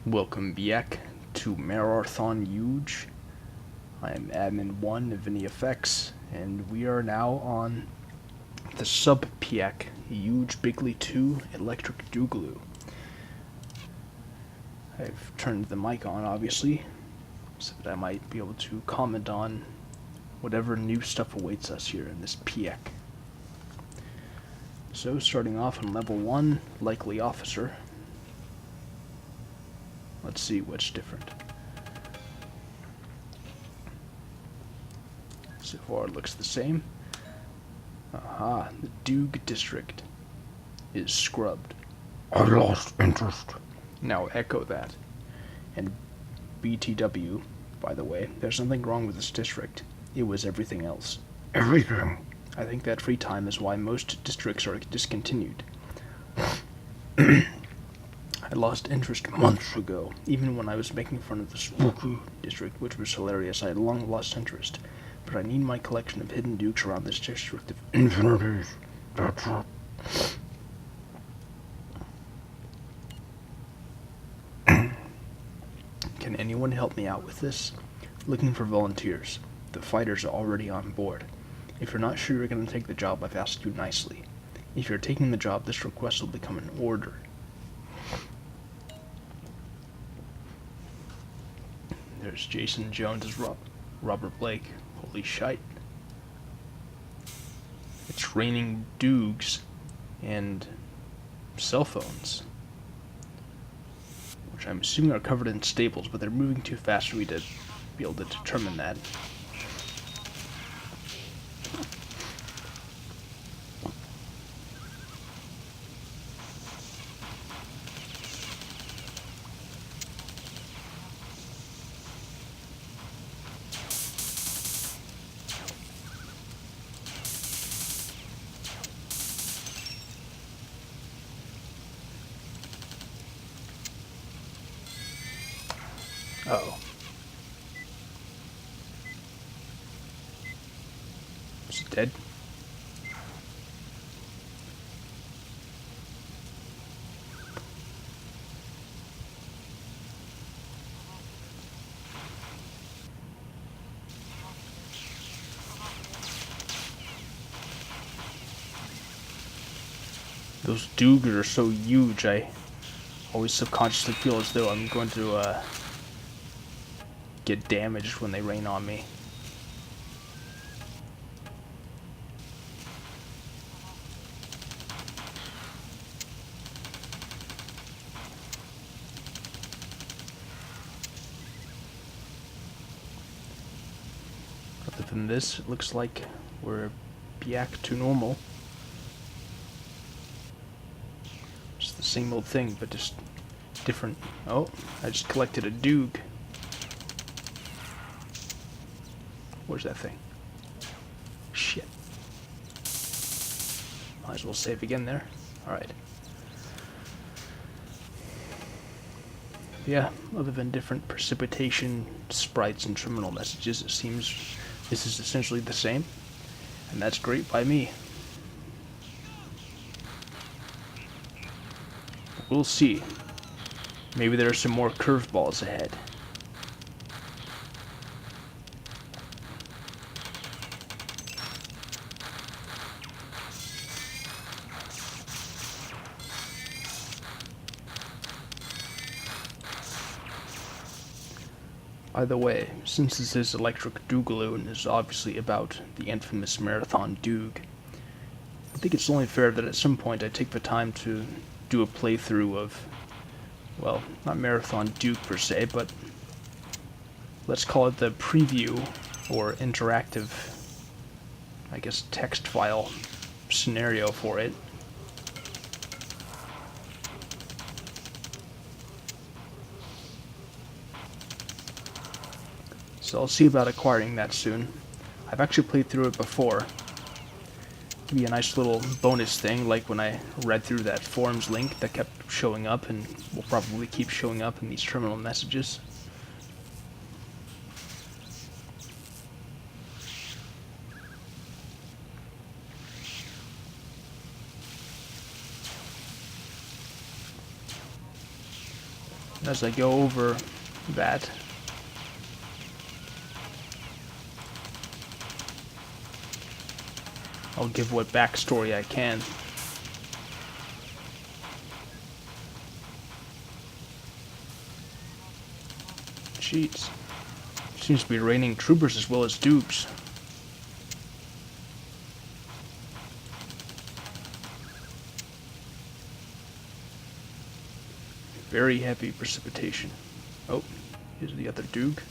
Welcome back to Mararthon Yuge. I am admin 1 of ViniFX, and we are now on the sub-Piak Yuge Bigly 2 Electric Doogaloo. I've turned the mic on, obviously, so that I might be able to comment on whatever new stuff awaits us here in this Piak. So, starting off on level 1, Likely Officer. Let's see what's different. So far it looks the same. Aha, the Yuge district is scrubbed. I lost interest. Now echo that. And BTW, by the way, there's nothing wrong with this district. It was everything else. Everything. I think that free time is why most districts are discontinued. I lost interest months ago, even when I was making fun of the spooky district, which was hilarious. I had long lost interest, but I need my collection of hidden dukes around this district of Infinities. That's it. Can anyone help me out with this? Looking for volunteers. The fighters are already on board. If you're not sure you're going to take the job, I've asked you nicely. If you're taking the job, this request will become an order. There's Jason Jones as Robert Blake. Holy shite. It's raining doogs and cell phones, which I'm assuming are covered in staples, but they're moving too fast for me to be able to determine that. Uh-oh. Is it dead? Those Doogers are so huge, I always subconsciously feel as though I'm going to get damaged when they rain on me. Other than this, it looks like we're back to normal. It's the same old thing, but just different. Oh, I just collected a Doog. Where's that thing? Shit. Might as well save again there. Alright. Yeah, other than different precipitation, sprites, and terminal messages, it seems this is essentially the same. And that's great by me. We'll see. Maybe there are some more curveballs ahead. By the way, since this is Electric Doogaloo and is obviously about the infamous Mararthon Doog, I think it's only fair that at some point I take the time to do a playthrough of, well, not Mararthon Doog per se, but let's call it the preview or interactive, I guess, text file scenario for it. So I'll see about acquiring that soon. I've actually played through it before. It'd be a nice little bonus thing, like when I read through that forums link that kept showing up and will probably keep showing up in these terminal messages. As I go over that, I'll give what backstory I can. Jeez. Seems to be raining troopers as well as dupes. Very heavy precipitation. Oh, here's the other Duke.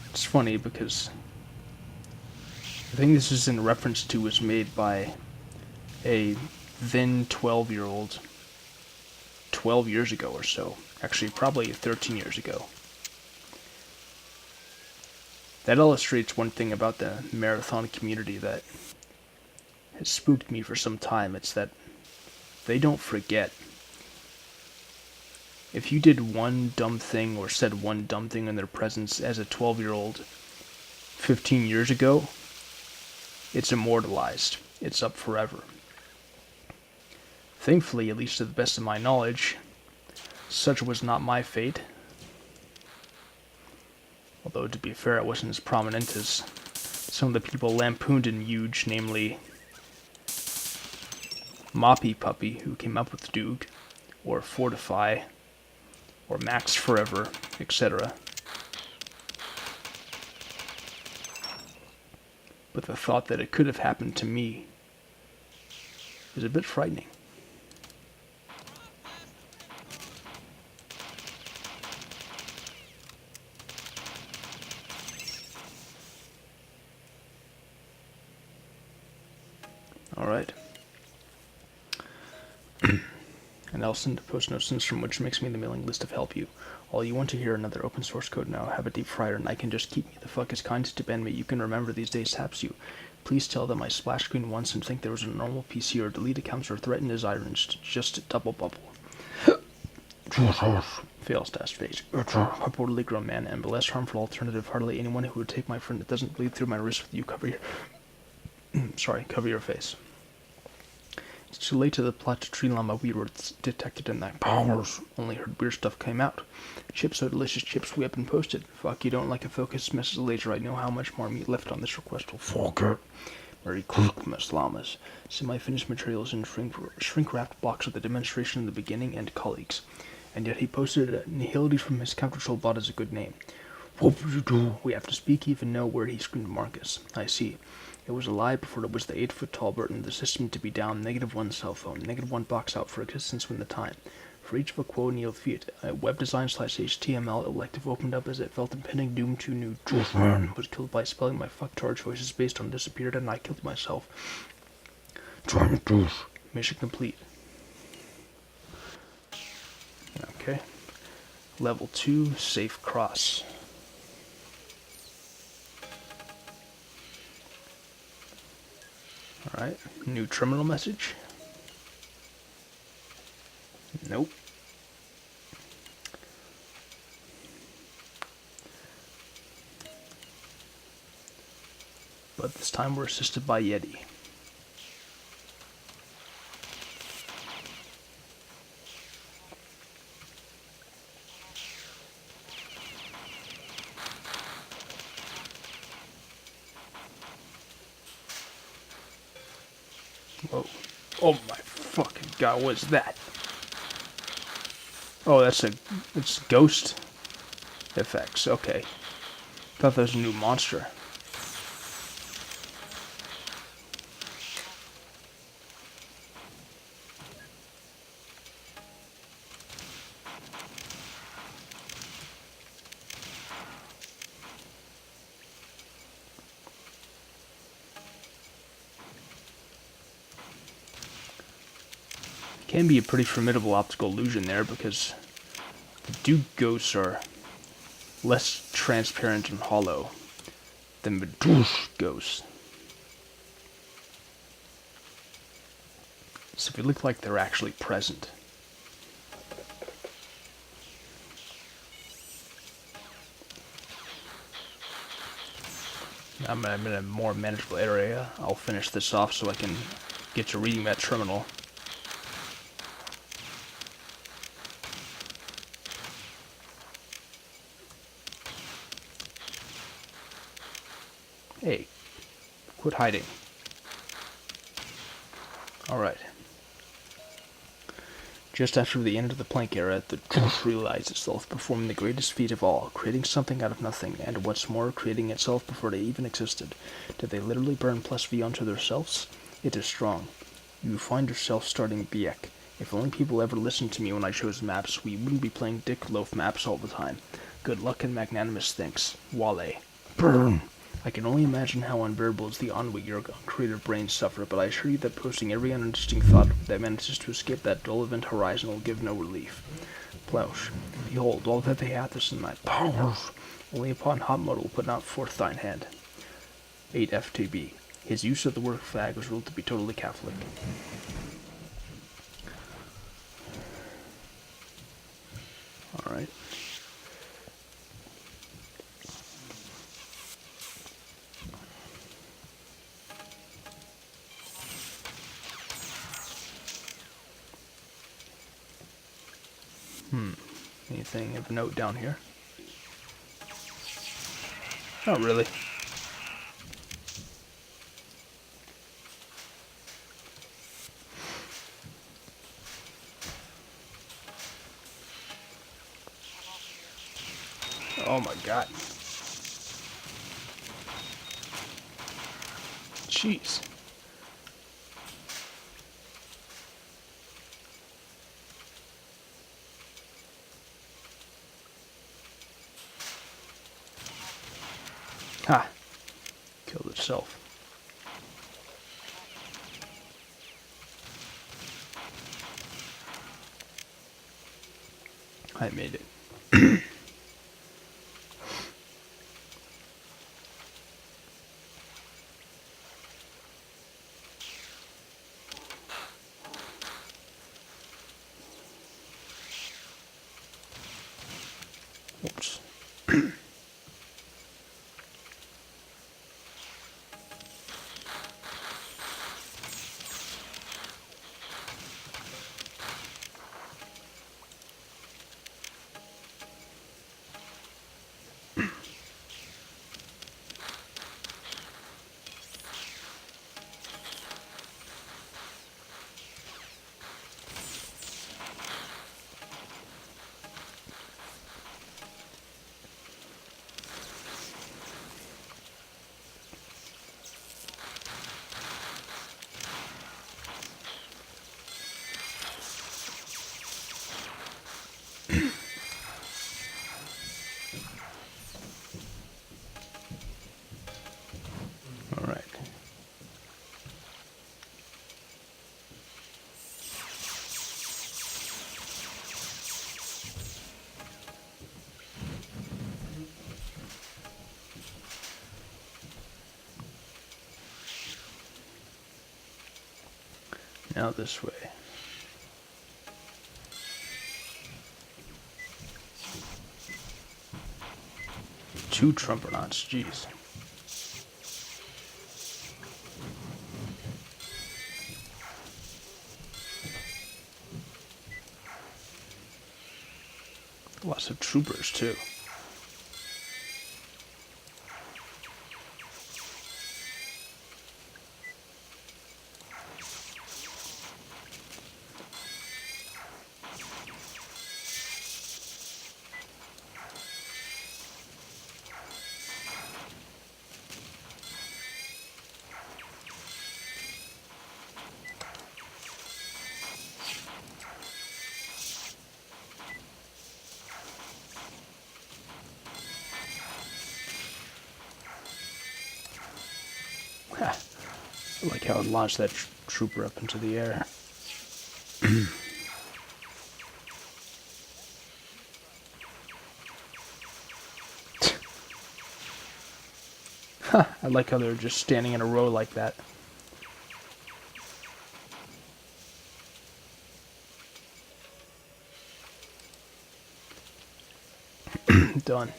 It's funny because the thing this is in reference to was made by a then 12-year-old 12 years ago or so. Actually, probably 13 years ago. That illustrates one thing about the Mararthon community that has spooked me for some time. It's that they don't forget. If you did one dumb thing or said one dumb thing in their presence as a 12-year-old 15 years ago, it's immortalized. It's up forever. Thankfully, at least to the best of my knowledge, such was not my fate. Although, to be fair, it wasn't as prominent as some of the people lampooned in Yuge, namely Moppy Puppy, who came up with Doog, or Fortify, or Max Forever, etc. But the thought that it could have happened to me is a bit frightening. Alright. And I'll send a post note since from which makes me the mailing list of help you. All you want to hear another open source code now, have a deep fryer, and I can just keep me the fuck as kind to bend me. You can remember these days taps you. Please tell them I splash screen once and think there was a normal PC or delete accounts or threaten desires just double bubble. Jesus. Fails dash face. A poorly grown man and the less harmful alternative. Hardly anyone who would take my friend that doesn't bleed through my wrist with you. Cover your face. It's too late to the plot to tree llama we were detected in that powers. Only heard weird stuff came out. Chips so delicious, chips we up and posted. Fuck, you don't like a focus message later. I know how much more meat left on this request will fuck it. Merry Christmas, llamas. Semi-finished materials in shrink-wrapped blocks of the demonstration in the beginning and colleagues. And yet he posted it. Nihility from his counter-control bot is a good name. What will you do? We have to speak, even know where he screamed Marcus. I see. It was a lie before it was the 8-foot-tall bird in the system to be down, -1 cell phone, -1 box out for existence when the time. For each of a quo neo fiat, a web design /HTML elective opened up as it felt impending doom to new truth man was killed by spelling my fucktard choices based on disappeared and I killed myself. Trying to do. Mission complete. Okay. Level 2, safe cross. Alright, new terminal message. Nope. But this time we're assisted by Yeti. Whoa. Oh my fucking god, what's that? Oh, it's ghost effects, okay. Thought that was a new monster. Can be a pretty formidable optical illusion there because the Duke ghosts are less transparent and hollow than Medusa ghosts. So they look like they're actually present. I'm in a more manageable area. I'll finish this off so I can get to reading that terminal. Hey, quit hiding. Alright. Just after the end of the Plank era, the truth realized itself, performing the greatest feat of all, creating something out of nothing, and what's more, creating itself before they even existed. Did they literally burn plus V onto themselves? It is strong. You find yourself starting Biek. If only people ever listened to me when I chose maps, we wouldn't be playing Dick Loaf maps all the time. Good luck and magnanimous thanks. Wale. Burn. I can only imagine how unbearable is the ennui your creative brains suffer, but I assure you that posting every uninteresting thought that manages to escape that dull event horizon will give no relief. Plausch. Behold, all that they hath is in my powers. Only upon hot mode will put not forth thine hand. 8 FTB. His use of the word fag was ruled to be totally Catholic. Alright. Anything of note down here? Not really. Oh my god. Jeez. Ha! Killed itself. I made it. Oops. Alright. Now this way. Two trumpernauts, jeez. Lots of troopers, too. Ha! I like how it launched that trooper up into the air. I like how they're just standing in a row like that. Done.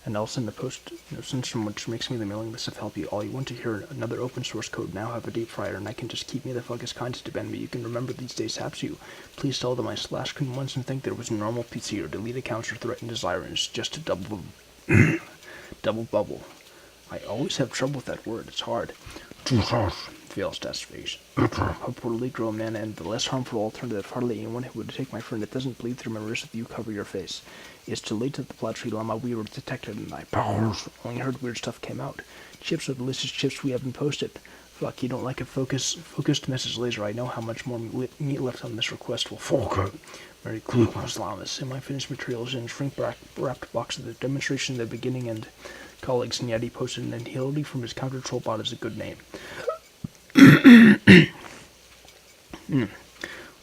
and I'll send a post send which makes me the mailing list of help you all you want to hear. Another open source code now have a deep fryer, and I can just keep me the fuck as kind to defend me. You can remember these days haps you. Please tell them I slashed him once and think there was a normal PC or delete accounts or threaten desirants just to double bubble. I always have trouble with that word. It's hard. Jesus. Fails test face. Bitter. A poorly grown man and the less harmful alternative. Hardly anyone who would take my friend that doesn't bleed through my wrist if you cover your face. It's too late to the plot tree llama we were detected and I Powers. only heard weird stuff came out. Chips are the delicious chips we haven't posted. Fuck, you don't like a focused message laser. I know how much more meat left on this request will fall. Okay. Merry Christmas, llamas. Semi-finished materials in shrink-wrapped box of the demonstration in the beginning and colleagues and Yeti posted an agility from his counter troll bot is a good name.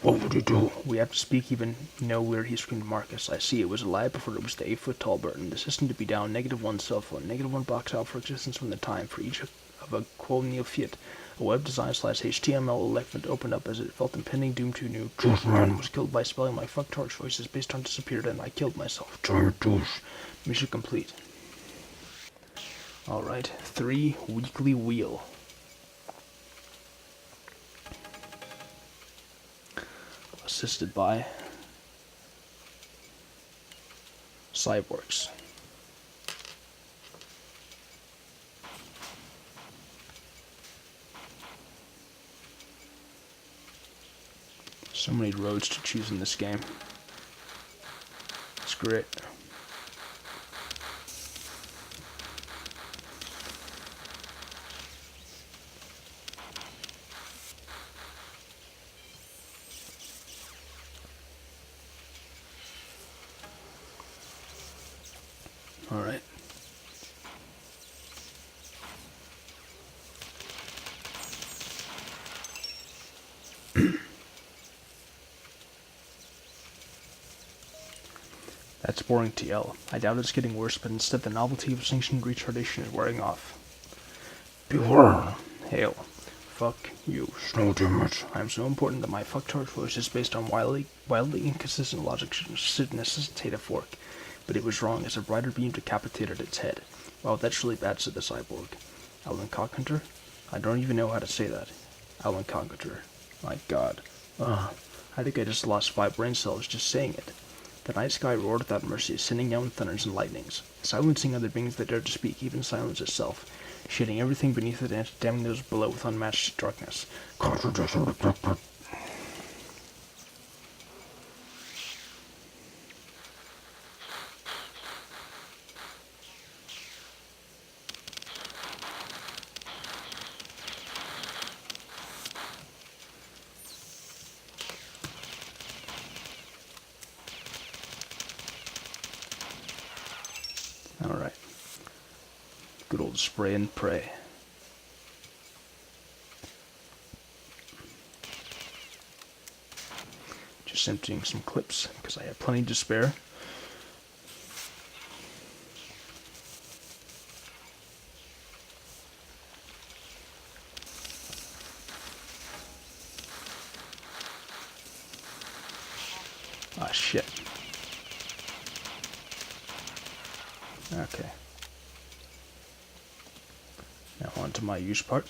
What would you do? We have to speak even know where he screamed Marcus. I see it was a lie before it was the 8-foot-tall Burton. The system to be down, -1 cell phone, -1 box out for existence from the time for each of a quo neophyte. A web design / HTML element opened up as it felt impending doom to new. Man was killed by spelling my fucktard choices based on disappeared and I killed myself. Giant douche. Mission complete. Alright, 3 weekly wheel. Assisted by cyborgs. So many roads to choose in this game. It's great. All right. That's boring TL. I doubt it's getting worse, but instead the novelty of sanctioned retardation is wearing off. Beware. Hail. Fuck you. Snow damage. I am so important that my fucktard choice is based on wildly inconsistent logic should necessitate a fork. But it was wrong as a brighter beam decapitated its head. Wow, that's really bad, said the cyborg. Alan Cockhunter? I don't even know how to say that. Alan Cockhunter. My god. I think I just lost 5 brain cells just saying it. The night sky roared without mercy, sending down thunders and lightnings, silencing other beings that dared to speak, even silence itself, shading everything beneath it and damning those below with unmatched darkness. Alright. Good old spray and pray. Just emptying some clips, because I have plenty to spare. Ah, shit. Okay. Now on to my use part.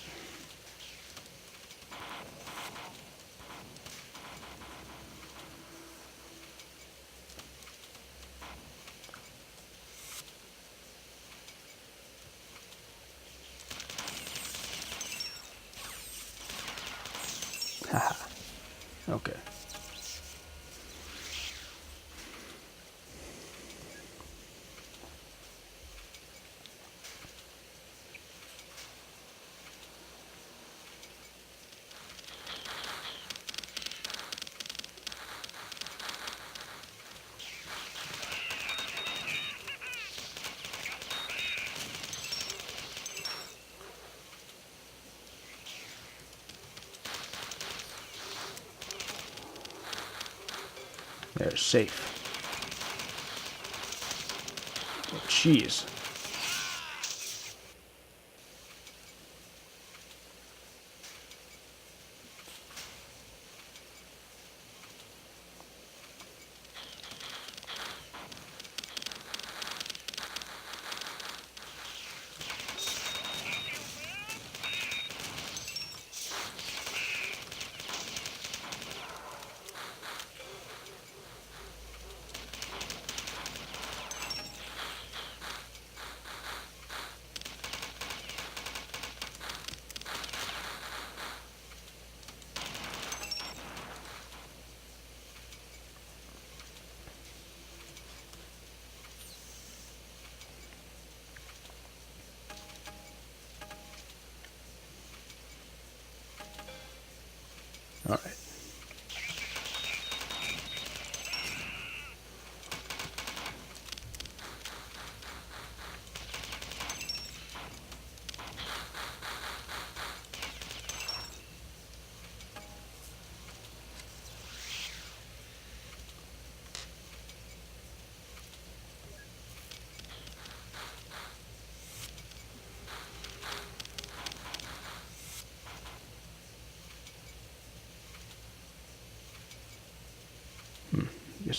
Haha. Okay. They're safe. Oh, jeez.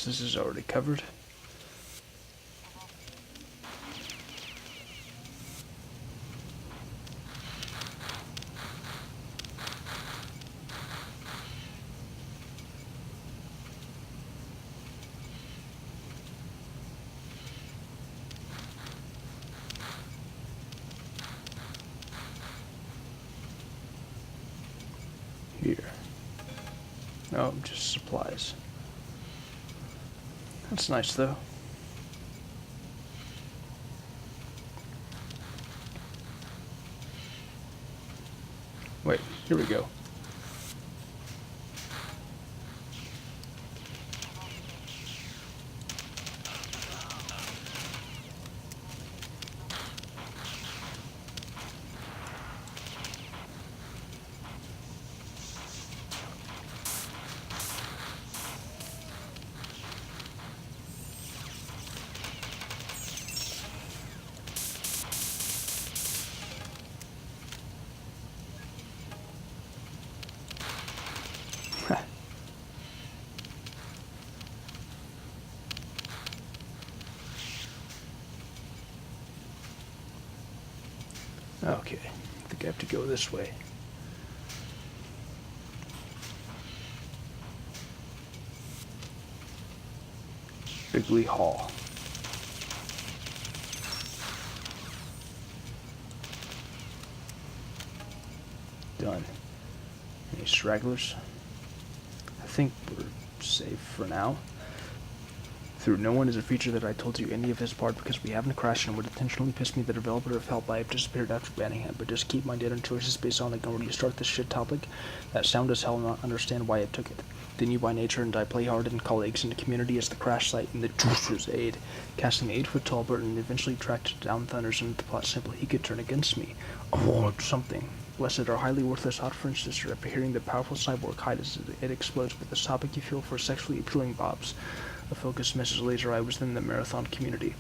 guess this is already covered. Here. Oh, just supplies. That's nice, though. Wait, here we go. Okay, I think I have to go this way. Bigley Hall. Done. Any stragglers? I think we're safe for now. Through no one is a feature that I told you any of this part because we haven't crashed and would intentionally piss me the developer of Help I have disappeared after banning him, but just keep my data and choices based on like when you start this shit topic. That sound as hell not understand why it took it. Then you by nature and I play hard and colleagues in the community as the crash site and the juicer's aid, casting 8-foot tall Burton and eventually tracked down Thunders into the plot simply he could turn against me. Avoid something. Blessed or highly worthless hot French sister after hearing the powerful cyborg hide as it explodes with this topic you feel for sexually appealing bobs. A focused message laser eye was in the Mararthon community.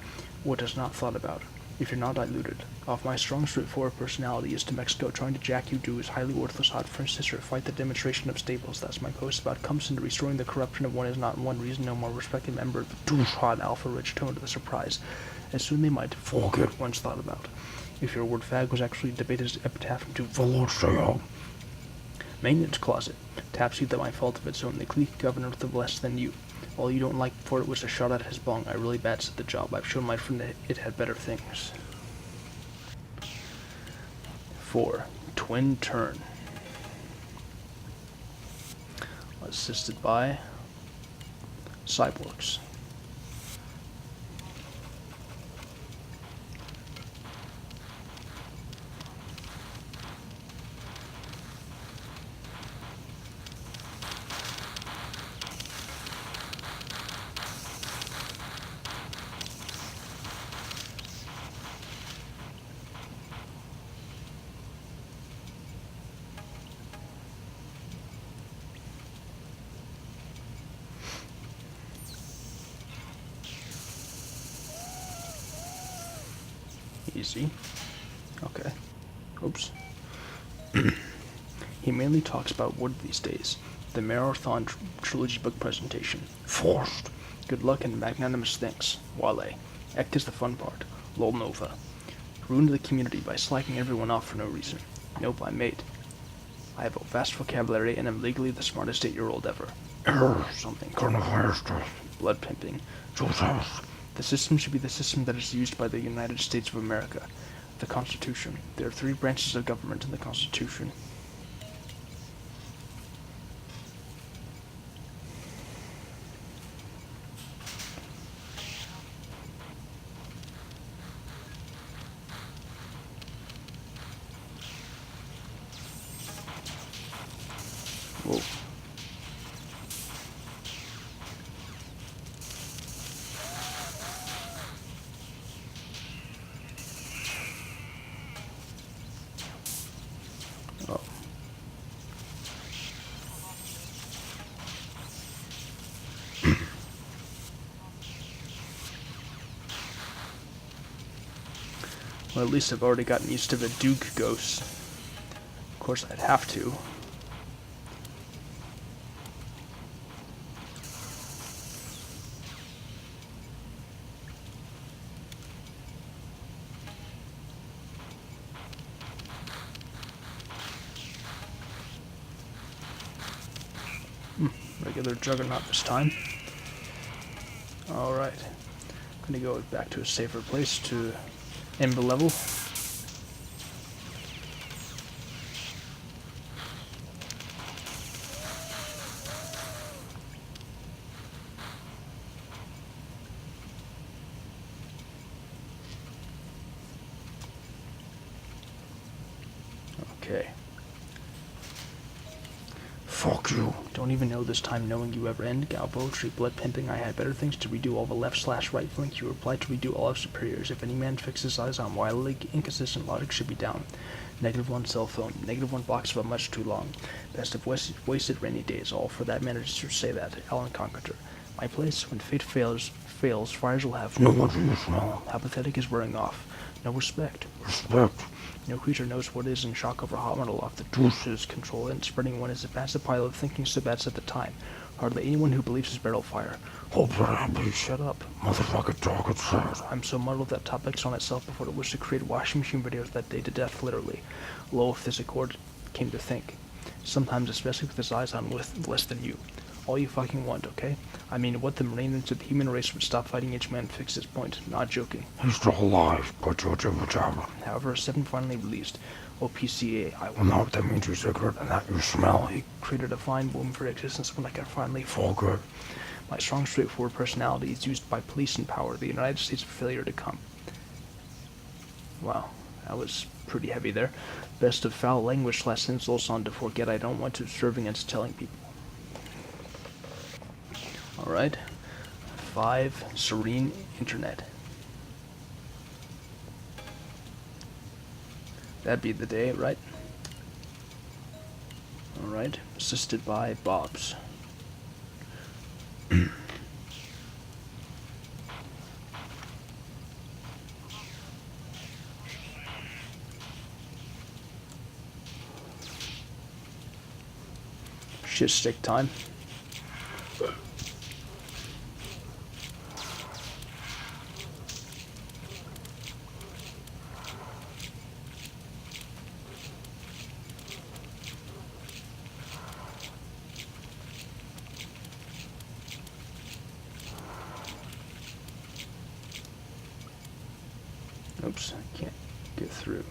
What is not thought about? If you're not diluted. Off my strong straightforward personality is to Mexico trying to jack you do his highly worthless hot French sister fight the demonstration of staples. That's my post about comes into restoring the corruption of one is not one reason no more respected member of the douche hot alpha rich tone to the surprise. As soon they might forget once thought about. If your word fag was actually debated as epitaph into Voloshayo. Maintenance closet. Taps you that my fault of its own. The clique governor with the less than you. All you don't like for it was a shot at his bong. I really bad at the job. I've shown my friend that it had better things. 4. Twin turn. Assisted by cyborgs. Easy. Okay. Oops. He mainly talks about wood these days. The Mararthon trilogy book presentation. Forced. Good luck and magnanimous thanks. Wale. Ect is the fun part. Lol Nova. Ruined the community by slacking everyone off for no reason. Nope, I made. I have a vast vocabulary and am legally the smartest 8-year-old ever. Something. Carnage. Blood pimping. Joseph. The system should be the system that is used by the United States of America. The Constitution. There are 3 branches of government in the Constitution. Whoa. Oh. Well, at least I've already gotten used to the Duke ghosts. Of course, I'd have to. Regular Juggernaut this time. Alright. Gonna go back to a safer place to end the level. Okay. Fuck you. Don't even know this time knowing you ever end. Gal poetry, blood pimping, I had better things to redo all the left/right flank. You replied to redo all of superiors. If any man fixes eyes on wildly inconsistent logic should be down. -1 cell phone. -1 box for much too long. Best of wasted rainy days. All for that manager to say that. Alan Conqueror. My place, when fate fails, fires will have No one you smell. How pathetic is wearing off. No respect. Respect. No creature knows what is in shock over hot metal off the douche's control, and spreading one is a passive pile of thinking so bad at the time. Hardly anyone who believes his barrel fire. Hold that, please. Shut up. Motherfucker talk outside. I'm so muddled that topics on itself before it was to create washing machine videos that day to death, literally. Low if this accord came to think. Sometimes, especially with his eyes on less than you. All you fucking want, okay? I mean, what the Marines of the human race would stop fighting each man fix his point. Not joking. He's still alive, but you're jibber jabber. However, 7 finally released. OPCA, I Well, now that means you're sicker and that you smell. He created a fine womb for existence when I can finally Fall good. My strong, straightforward personality is used by police in power. The United States for failure to come. Wow, that was pretty heavy there. Best of foul language / insults on to forget. I don't want to serve against telling people. Alright. 5. Serene Internet. That'd be the day, right? Alright. Assisted by Bob's. Shit stick time. Oops, I can't get through.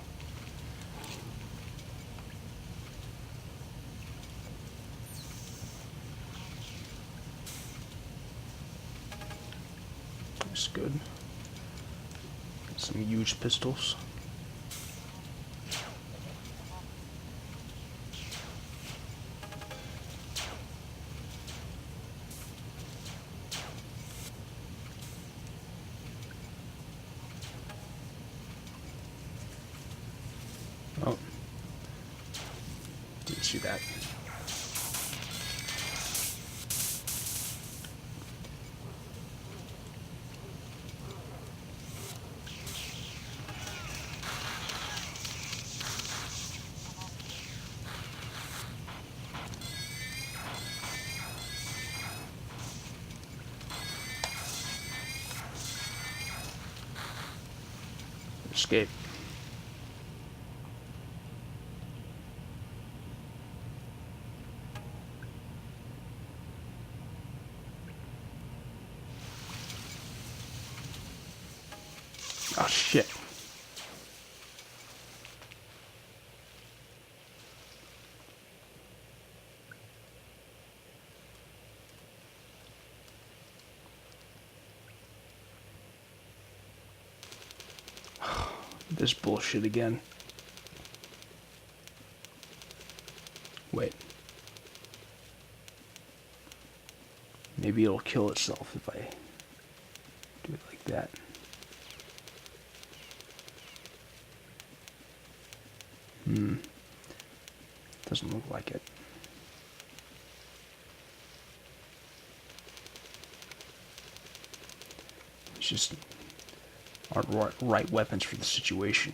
That's good. Some huge pistols. Oh. Didn't see that. Escape. Oh shit. This bullshit again. Wait. Maybe it'll kill itself if I do it like that. Doesn't look like it. It's just aren't right weapons for the situation.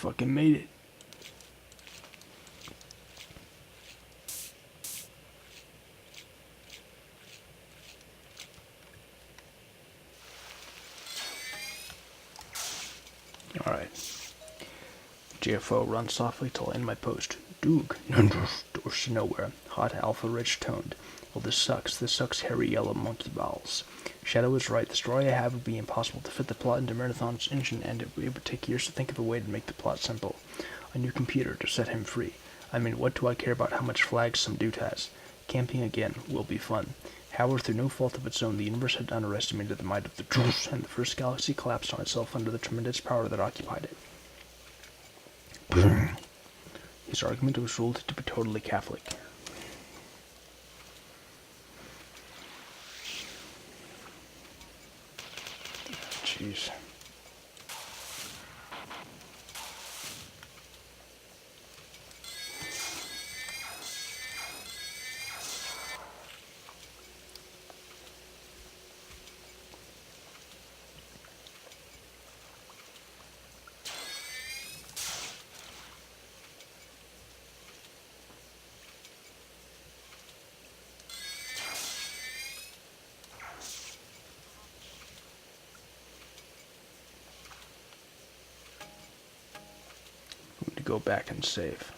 fucking made it. Alright. GFO, run softly till I end my post. Doog, ninjas, doors to nowhere. Hot alpha rich toned. Well, this sucks hairy yellow monkey balls. Shadow is right, the story I have would be impossible to fit the plot into Mararthon's engine, and it would take years to think of a way to make the plot simple. A new computer to set him free. I mean, what do I care about how much flags some dude has? Camping again will be fun. However, through no fault of its own, the universe had underestimated the might of the Juice, and the first galaxy collapsed on itself under the tremendous power that occupied it. Bing. His argument was ruled to be totally Catholic. Jeez. To go back and save.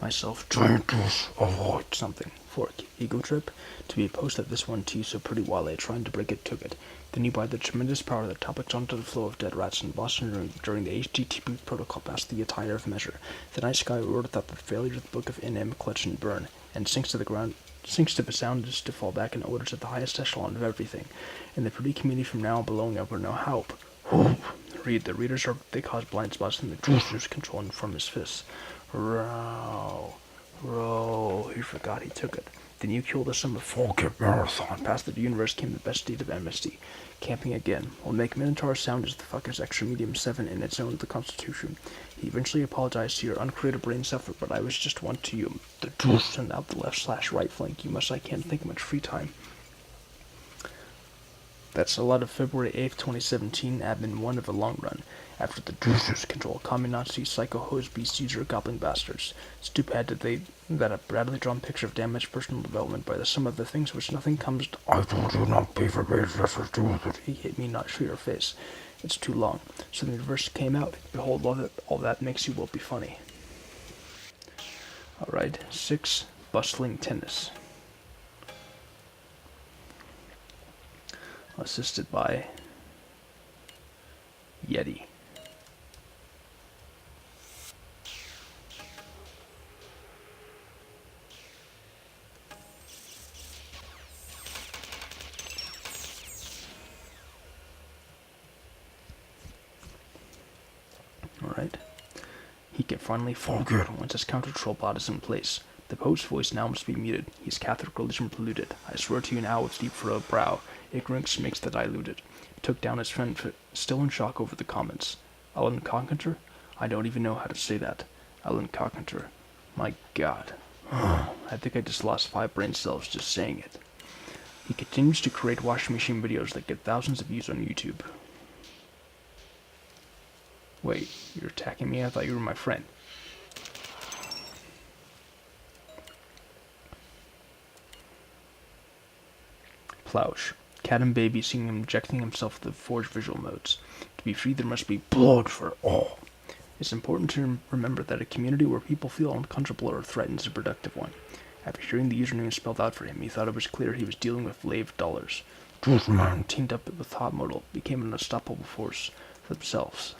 myself Dangerous. Avoid. something. Fork. Ego trip. To be opposed at this one too so pretty while trying to break it took it. Then you by the tremendous power that topics onto the flow of dead rats in Boston during the HTTP protocol past the attire of measure. The night sky roared out the failure of the book of NM clutch and burn, and sinks to the ground, sinks to the sound as to fall back in orders at the highest echelon of everything. And the pretty community from now below never know how. Read, the readers are they cause blind spots in the juicer's controlling from his fists. Row, he forgot he took it. Then you killed the sum of Forget Mararthon. past the universe came the best state of amnesty. Camping again. Will make Minotaur sound as the fucker's extra medium 7 in its own the Constitution. He eventually apologized to your uncreative brain suffer, but I was just one to you. The juice and out the left/right flank. You must I can't think much free time. That's a lot of February 8th, 2017, admin 1 of a long run. After the juicers control common Nazi psycho hose beast user goblin bastards. Stupid that a badly drawn picture of damaged personal development by the sum of the things which nothing comes to. I told you not be forbid to do with it. He hit me, not show your face. It's too long. So the reverse came out. Behold, all that makes you will be funny. Alright, 6, bustling tennis. Assisted by Yeti. Alright. He can finally forget once his counter-troll bot is in place. The Pope's voice now must be muted. His Catholic religion polluted. I swear to you now with deep furrowed brow, ignorance makes the diluted. Took down his friend, still in shock over the comments. Alan Carpenter? I don't even know how to say that. Alan Carpenter. My God. I think I just lost 5 brain cells just saying it. He continues to create washing machine videos that get thousands of views on YouTube. Wait, you're attacking me? I thought you were my friend. Plouch. Cat and baby seeing him injecting himself with the forged visual modes. To be free there must be blood for all. It's important to remember that a community where people feel uncomfortable or threatened is a productive one. After hearing the username spelled out for him, he thought it was clear he was dealing with lave dollars. Truth man. Teamed up with Hot Modal, became an unstoppable force for themselves.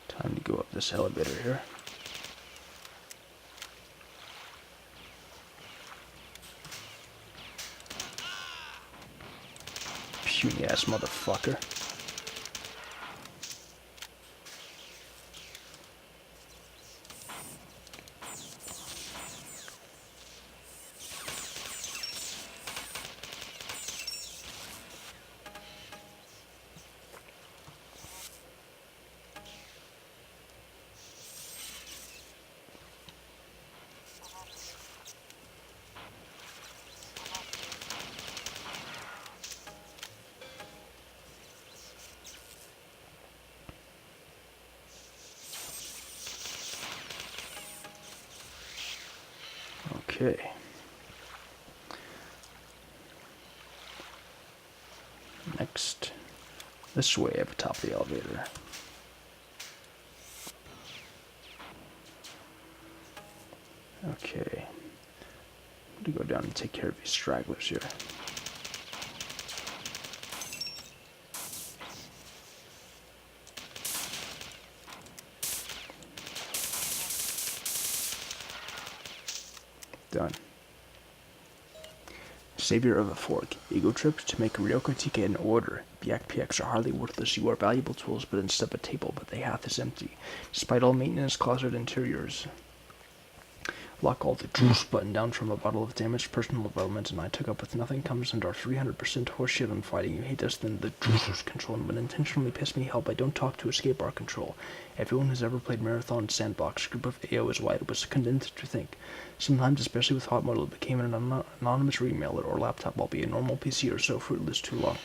Time to go up this elevator here. Puny ass motherfucker. Okay. Next, this way up atop the elevator. Okay. I'm gonna go down and take care of these stragglers here. Done. Savior of a fork. Ego trip to make a real critique in order. PX are hardly worthless. You are valuable tools, but instead of a table, but the hath is empty. Despite all maintenance, closet interiors. Lock all the juice button down from a bottle of damaged personal development, and I took up with nothing comes under our 300% horseshit on fighting. You hate us, then the juicers control, and when intentionally piss me help, I don't talk to escape our control. Everyone who's ever played Mararthon Sandbox, group of AO is why it was condensed to think. Sometimes, especially with hot mode, it became an anonymous remailer or laptop, albeit a normal PC or so, fruitless too long.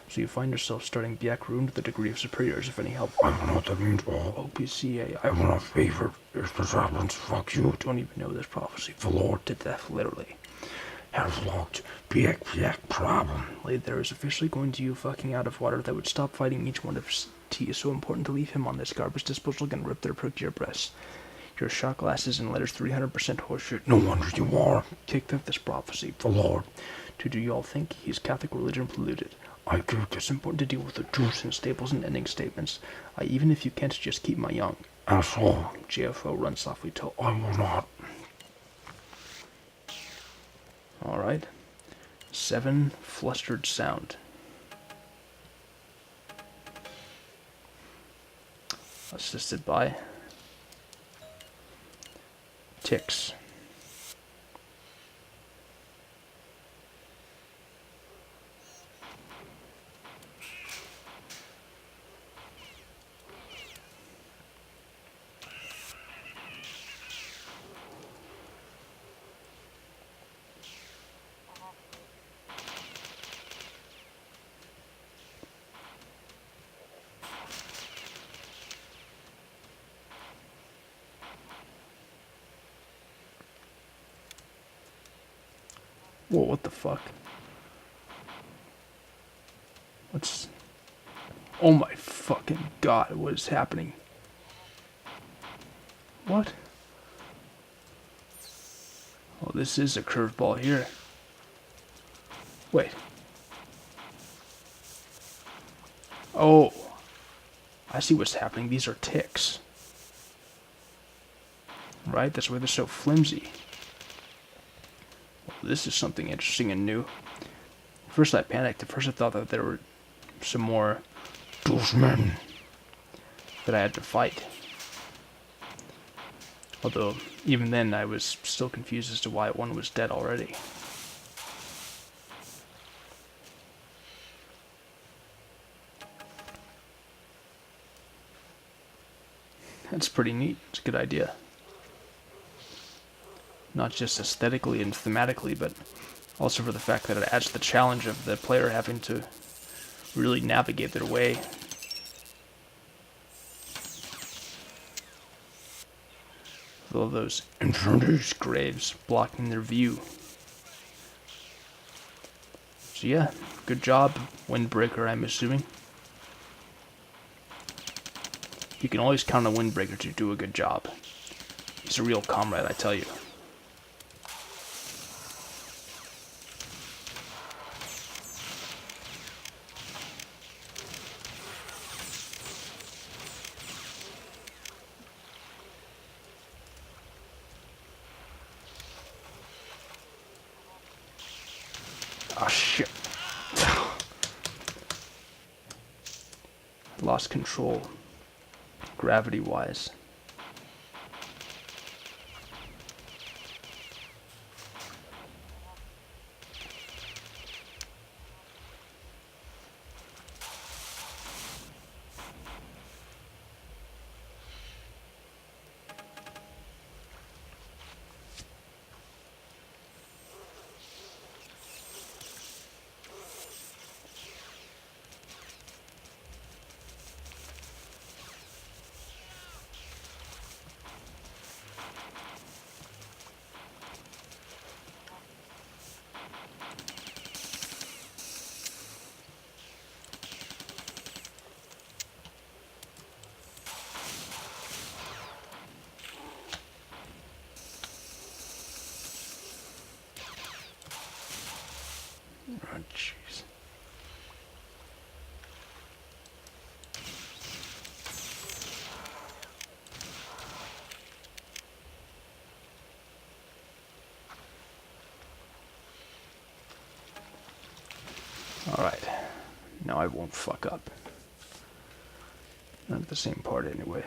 So you find yourself starting Biak room to the degree of superiors, if any help. I don't know what that means, all. OPCA, I want a favor. If the silence, fuck you. Don't even know this prophecy. The Lord To death, literally. has locked Biak problem. Laid there is officially going to you fucking out of water that would stop fighting each one of his tea is so important to leave him on this garbage disposal can rip their prick to your breasts. Your shot glasses and letters 300% horseshit. No wonder you are. Kicked up this prophecy. The Lord. To do y'all think he's Catholic religion polluted? I do. It's important to deal with the truths and staples and ending statements. Even if you can't just keep my young. Asshole. JFO run softly till. I will not. Alright. 7 flustered sound. Assisted by ticks. Whoa, what the fuck? What's... Oh my fucking god, what is happening? What? Oh, this is a curveball here. Wait. Oh. I see what's happening. These are ticks. Right? That's why they're so flimsy. This is something interesting and new. At first I panicked. At first I thought that there were some more Those men. that I had to fight. Although, even then I was still confused as to why one was dead already. That's pretty neat. It's a good idea. Not just aesthetically and thematically, but also for the fact that it adds the challenge of the player having to really navigate their way. With all those intruders' graves blocking their view. So yeah, good job, Windbreaker, I'm assuming. You can always count on Windbreaker to do a good job. He's a real comrade, I tell you. Ah, shit. Lost control, gravity-wise. Oh, jeez. Alright. Now I won't fuck up. Not the same part anyway.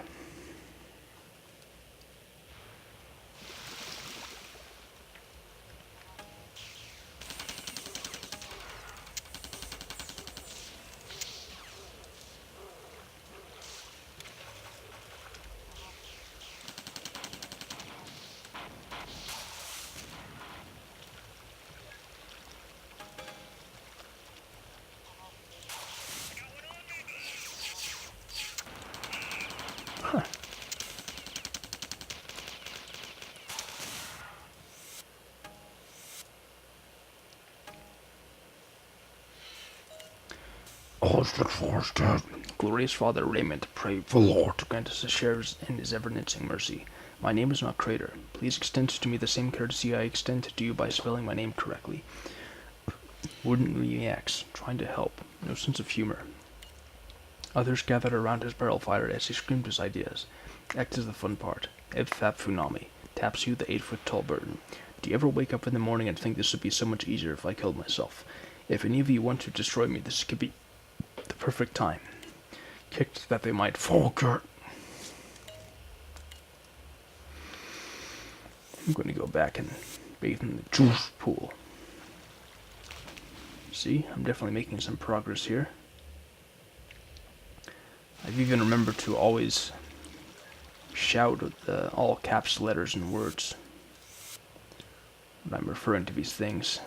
Huh. All is but force dead. Glorious Father Raymond, pray The Lord. to grant us a share in his ever-enhancing mercy. My name is not Crater. Please extend to me the same courtesy I extend to you by spelling my name correctly. Wooden reacts, trying to help, no sense of humor. Others gathered around his barrel fire as he screamed his ideas. X is the fun part. Eb Fab Funami. Taps you the 8-foot-tall burden. Do you ever wake up in the morning and think this would be so much easier if I killed myself? If any of you want to destroy me, this could be the perfect time. Kicked that they might forget. I'm going to go back and bathe in the juice pool. See, I'm definitely making some progress here. I've even remembered to always shout the all caps letters and words when I'm referring to these things.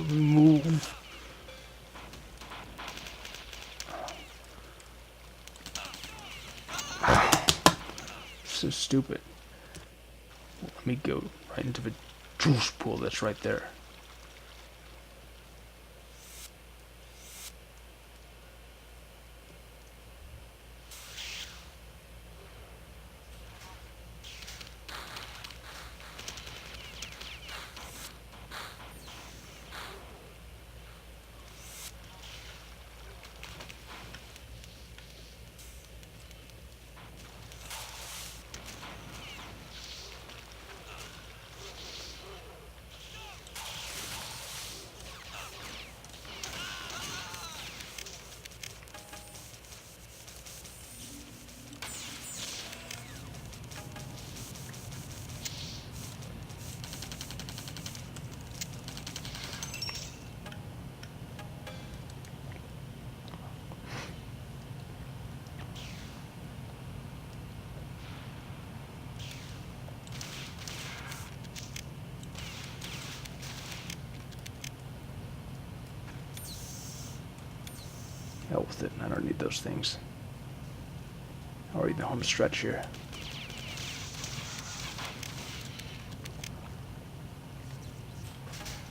Move. So stupid. Let me go right into the juice pool that's right there. Hell with it, I don't need those things. Already the home stretch here.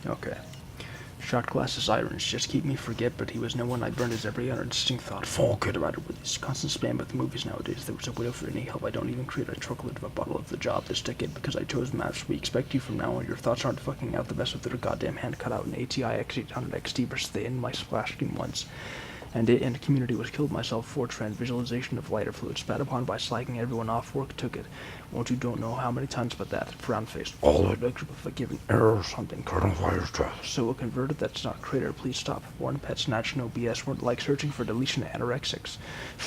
Okay. Shot glasses irons just keep me forget, but he was no one I burned his every other distinct thought. Forget about it with this constant spam with the movies nowadays. There was a widow for any help. I don't even create a chocolate of a bottle of the job this decade because I chose maps. We expect you from now on. Your thoughts aren't fucking out the best with their goddamn hand cut out in ATI X800 XT versus the end my splash screen once. And it and the community was killed myself for trend visualization of lighter fluid spat upon by slagging everyone off. Work took it. Won't you don't know how many times but that. Frown face. All a group of forgiven error something. Coronavirus death. So a converted that's not Crater, please stop. Born pet snatch, no BS. Weren't like searching for deletion anorexics.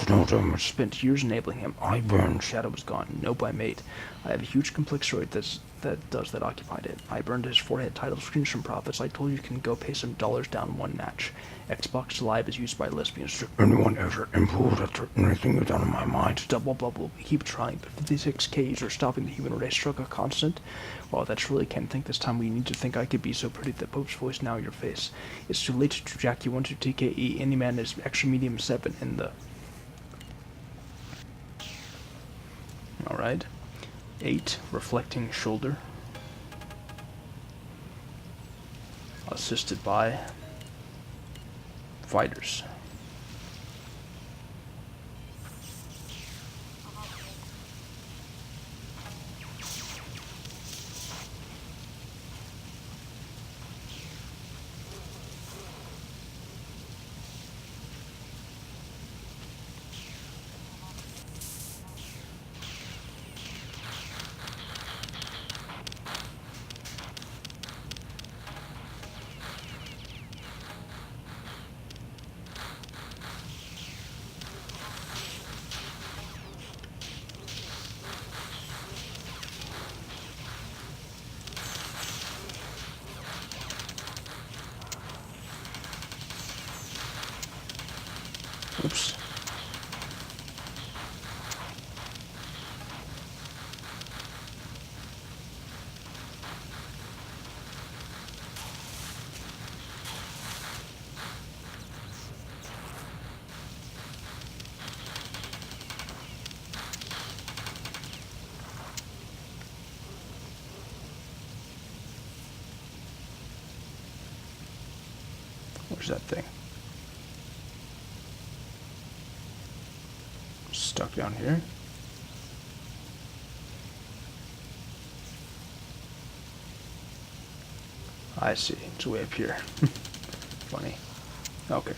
No damage. Spent years enabling him. I burned. Shadow was gone. Nope, I made. I have a huge complex story that's that occupied it. I burned his forehead title screens from profits. I told you can go pay some dollars down one match. Xbox Live is used by lesbians. Anyone ever improved after anything you've done in my mind? Double bubble. We keep trying, but 56k users stopping the human race struck a constant. Well, that's really can't think this time. We need to think I could be so pretty that Pope's voice now your face. It's too late to jack you 1 to TKE. Any man is extra medium 7 in the. Alright. 8, reflecting shoulder. Assisted by fighters. Oops. Where's that thing? Stuck down here. I see. It's way up here. Funny. Okay.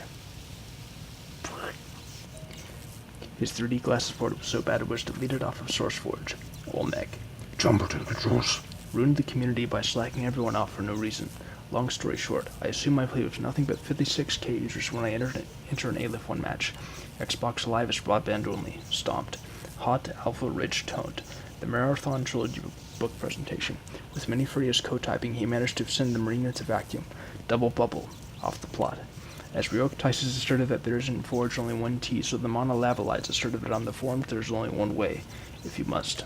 His 3D glasses board was so bad it was deleted off of SourceForge. Olmec. Jumper to the juice. Ruined the community by slacking everyone off for no reason. Long story short, I assume my play was nothing but 56k users when I enter an Aleph 1 match. Xbox Live is broadband only. Stomped. Hot, alpha-rich, toned. The Mararthon trilogy book presentation. With many furious code-typing, he managed to send the marine into vacuum. Double bubble. Off the plot. As Ryok Tices asserted that there is in Forge only one T, so the Monolavelites asserted that on the forums there is only one way, if you must.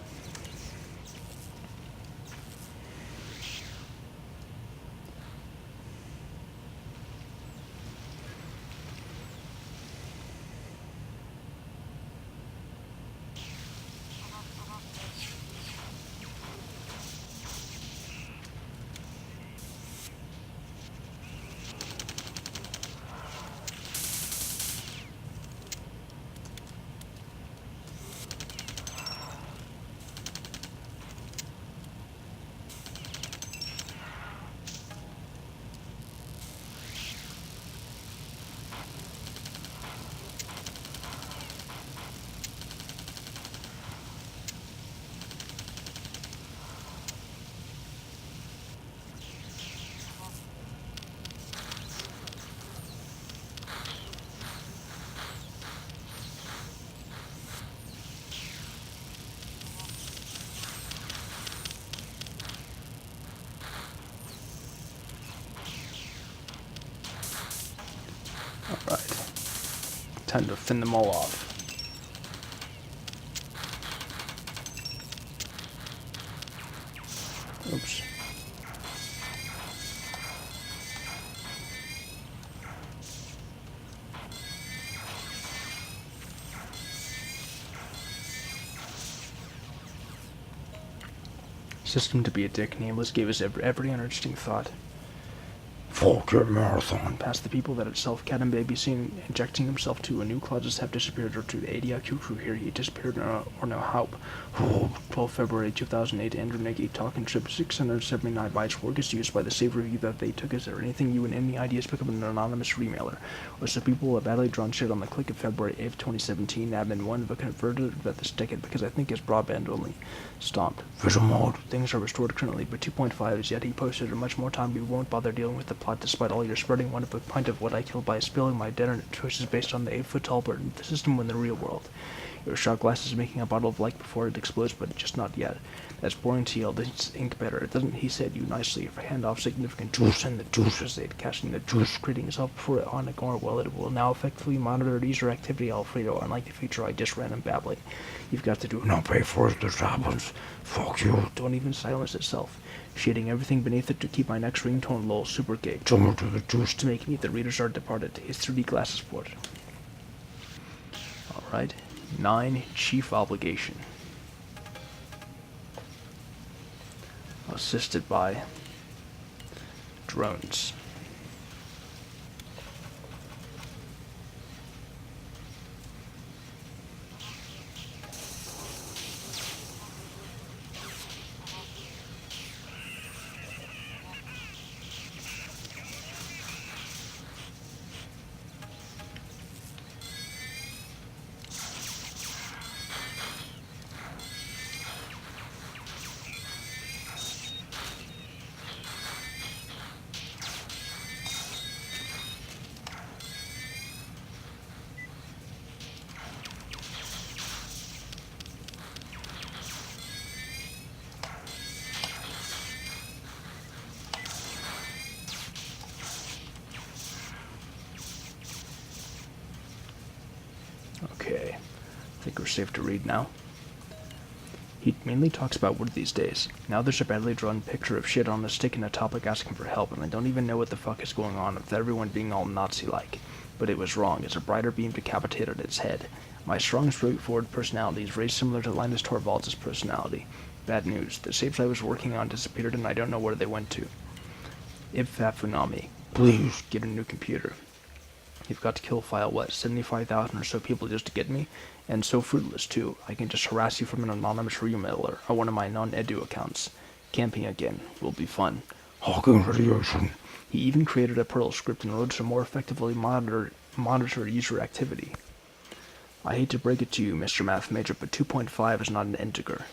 Alright. Time to fin them all off. Oops. System to be a dick. Nameless gave us every uninteresting thought. Fuck your marathon. Past the people that itself, Cat and Baby seen injecting himself to a new closets have disappeared, or to the ADIQ crew here he disappeared or no help. 12 February 2008, Andrew Nagy talking ship 679 bytes work is used by the save review that they took. Is there anything you and any ideas pick up an anonymous remailer? Or some people a badly drawn shit on the click of February 8th, 2017, admin 1 but converted at this ticket because I think it's broadband only. Stomped. Visual mode. Things are restored currently, but 2.5 is yet he posted a much more time we won't bother dealing with the plot lot, despite all your spreading one of a pint of what I killed by spilling my dinner choices based on the 8-foot-tall bird in the system in the real world. Your shot glass is making a bottle of light before it explodes, but just not yet. That's boring to yell, this ink better. It doesn't he said you nicely, if I hand off significant juice and the juice as they'd casting the juice, creating itself before it on ignore, well, it will now effectively monitor user activity, Alfredo, unlike the feature I just random babbling. You've got to do it. No pay for it, this happens. Fuck you. Don't even silence itself. Shading everything beneath it to keep my next ringtone low, super gay. Jumper to the juice. To make me the readers are departed. His 3D glasses port. Alright. 9. Chief Obligation. Assisted by drones. Okay, I think we're safe to read now. He mainly talks about wood these days. Now there's a badly drawn picture of shit on a stick and a topic asking for help, and I don't even know what the fuck is going on with everyone being all Nazi-like. But it was wrong, as a brighter beam decapitated its head. My strong, straightforward personality is very similar to Linus Torvalds' personality. Bad news. The shapes I was working on disappeared and I don't know where they went to. Ibfafunami. Please, get a new computer. You've got to kill file, what, 75,000 or so people just to get me? And so fruitless, too. I can just harass you from an anonymous remailer or one of my non-edu accounts. Camping again will be fun. Hawking radiation. He even created a Perl script in order to more effectively monitor user activity. I hate to break it to you, Mr. Math Major, but 2.5 is not an integer.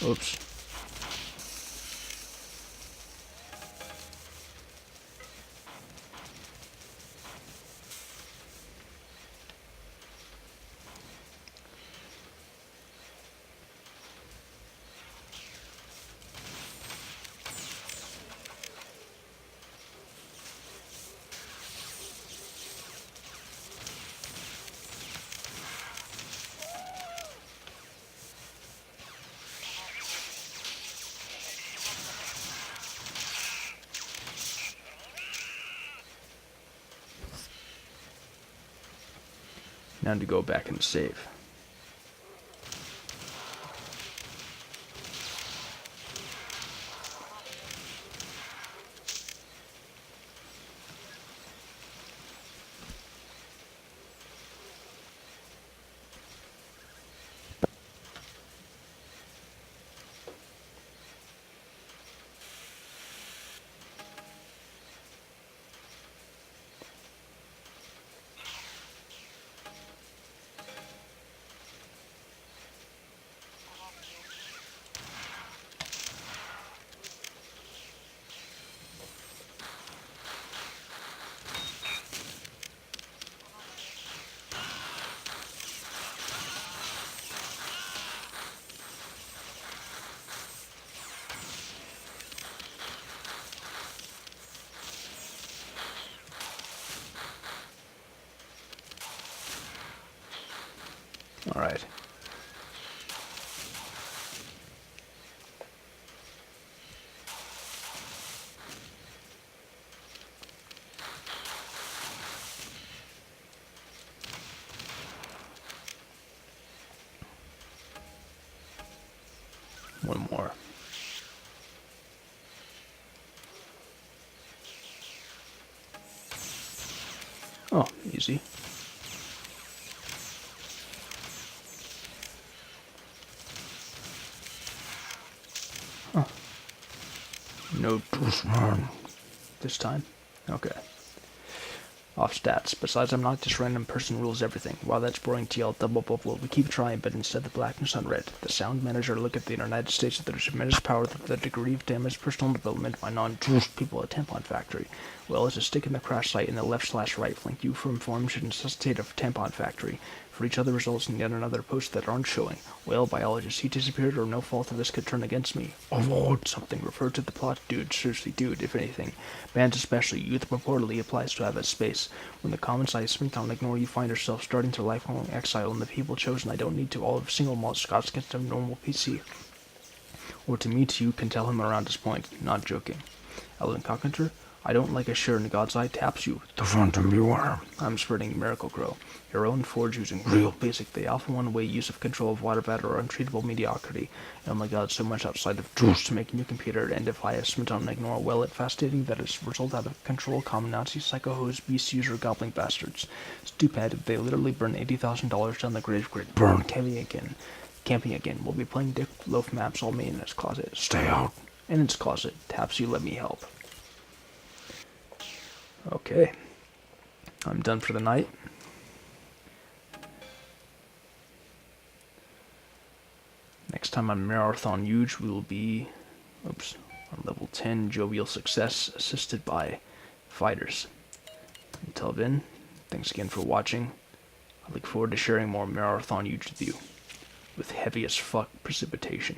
Oops. Now to go back and save. All right. One more. Oh, easy. Huh. No Juice man. this time. Okay. Off stats. Besides, I'm not just random person rules everything. While that's boring TL double bubble, we keep trying, but instead the blackness on red. The sound manager look at the United States that there's tremendous power that the degree of damage personal development by non-Jewish people at Tampon Factory. Well, as a stick in the crash site in the left/right flank, you from form should necessitate a Tampon Factory. For each other results in yet another post that aren't showing. Well, biologist, he disappeared or no fault of this could turn against me. Avoid something. Refer to the plot, dude. Seriously, dude, if anything. Bans especially. Youth purportedly applies to have a space. When the common side spent on ignore, you find yourself starting to lifelong exile, and the people chosen I don't need to all of single malt Scots against a normal PC. Or to meet you can tell him around his point. Not joking. Ellen Cockinter, I don't like a sure in God's eye taps you. The phantom beware. I'm spreading Miracle Grow. Your own forge using real basic. The alpha one way use of control of water vat or untreatable mediocrity. Oh my god, so much outside of juice to make a new computer and if I have smit on ignore well it fascinating that it's result out of control common Nazi psycho hose beast user gobbling bastards. Stupid, they literally burn $80,000 down the grave grid. Burn. Camping again. We'll be playing Dick Loaf maps all me in his closet. Stay out. In its closet. Taps you let me help. Okay. I'm done for the night. Next time on Mararthon Yuge, we will be on level 10, Jovial Success, assisted by fighters. Until then, thanks again for watching. I look forward to sharing more Mararthon Yuge with you, with heavy as fuck precipitation.